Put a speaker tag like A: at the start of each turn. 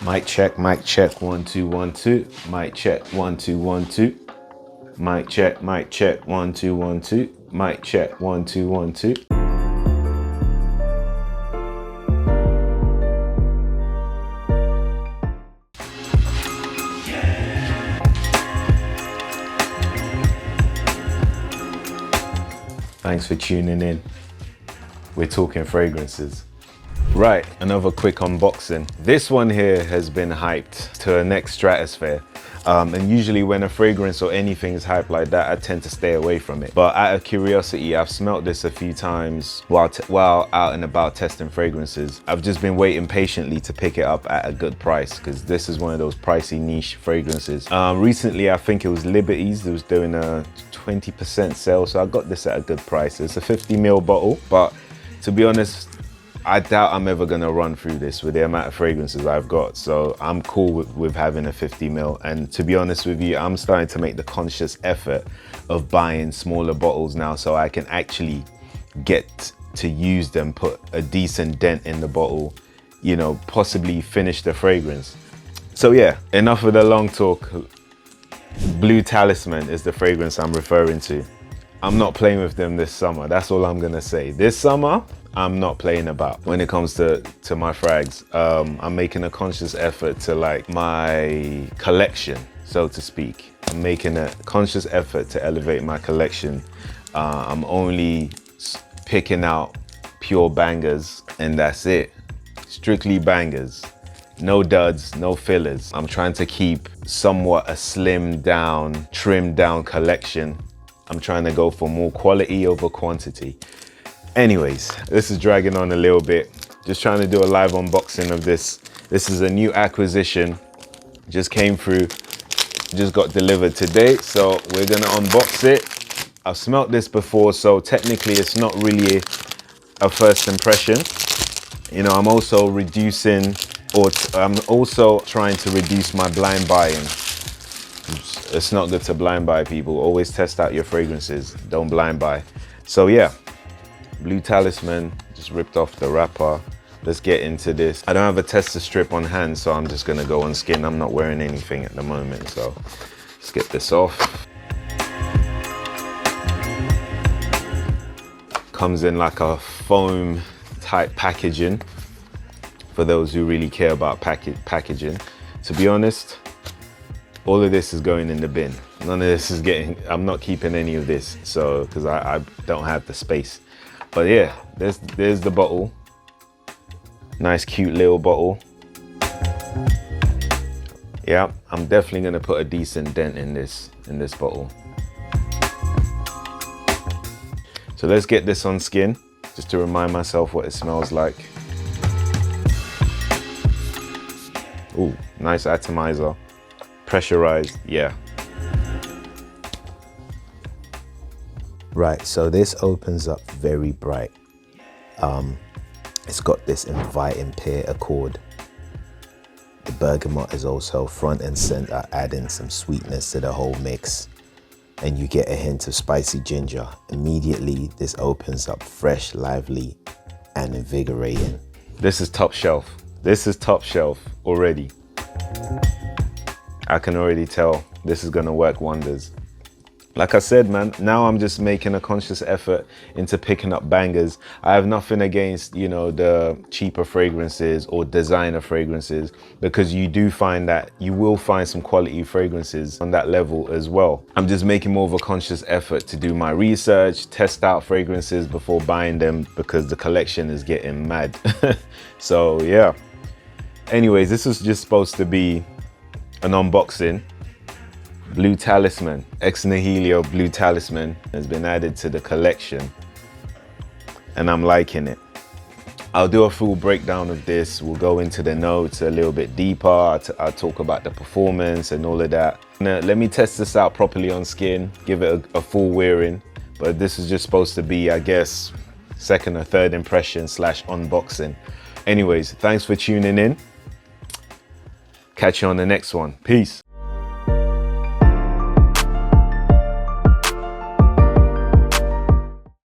A: Mic check, 1 2 1 2. Mic check, 1 2 1 2. Mic check, 1 2 1 2. Mic check, 1 2 1 2. Thanks for tuning in. We're talking fragrances. Right, another quick unboxing. This one here has been hyped to a next stratosphere. And usually when a fragrance or anything is hyped like that, I tend to stay away from it. But out of curiosity, I've smelt this a few times while out and about testing fragrances. I've just been waiting patiently to pick it up at a good price, because this is one of those pricey niche fragrances. Recently, I think it was Liberty's that was doing a 20% sale, so I got this at a good price. It's a 50ml bottle, but to be honest, I doubt I'm ever gonna run through this with the amount of fragrances I've got. So I'm cool with having a 50ml. And to be honest with you, I'm starting to make the conscious effort of buying smaller bottles now, so I can actually get to use them, put a decent dent in the bottle, you know, possibly finish the fragrance. So yeah, enough of the long talk. Blue Talisman is the fragrance I'm referring to. I'm not playing with them this summer. That's all I'm gonna say. This summer, I'm not playing about when it comes to my frags. I'm making a conscious effort to like my collection, so to speak. I'm making a conscious effort to elevate my collection. I'm only picking out pure bangers, and that's it. Strictly bangers. No duds, no fillers. I'm trying to keep somewhat a slimmed down, trimmed down collection. I'm trying to go for more quality over quantity. Anyways, this is dragging on a little bit. Just trying to do a live unboxing of this. This is a new acquisition. Just came through, just got delivered today. So we're gonna unbox it. I've smelt this before, so technically it's not really a first impression. You know, I'm also reducing, or I'm also trying to reduce my blind buying. It's not good to blind buy, people. Always test out your fragrances, don't blind buy. So yeah. Blue Talisman, just ripped off the wrapper. Let's get into this. I don't have a tester strip on hand, so I'm just gonna go on skin. I'm not wearing anything at the moment, so let's get this off. Comes in like a foam type packaging for those who really care about packaging. To be honest, all of this is going in the bin. None of this is I'm not keeping any of this, so, because I don't have the space. But yeah, there's the bottle. Nice, cute little bottle. Yeah, I'm definitely gonna put a decent dent in this bottle. So let's get this on skin, just to remind myself what it smells like. Ooh, nice atomizer. Pressurized, yeah. Right, so this opens up very bright. It's got this inviting pear accord. The bergamot is also front and center, adding some sweetness to the whole mix. And you get a hint of spicy ginger. Immediately, this opens up fresh, lively, and invigorating. This is top shelf. This is top shelf already. I can already tell this is gonna work wonders. Like I said, man, now I'm just making a conscious effort into picking up bangers. I have nothing against, you know, the cheaper fragrances or designer fragrances, because you do find that you will find some quality fragrances on that level as well. I'm just making more of a conscious effort to do my research, test out fragrances before buying them, because the collection is getting mad. So yeah. Anyways, this was just supposed to be an unboxing. Blue Talisman, Ex Nihilo Blue Talisman has been added to the collection, and I'm liking it. I'll do a full breakdown of this. We'll go into the notes a little bit deeper. I'll talk about the performance and all of that. Now, let me test this out properly on skin, give it a full wearing, but this is just supposed to be, I guess, second or third impression / unboxing. Anyways, thanks for tuning in. Catch you on the next one. Peace.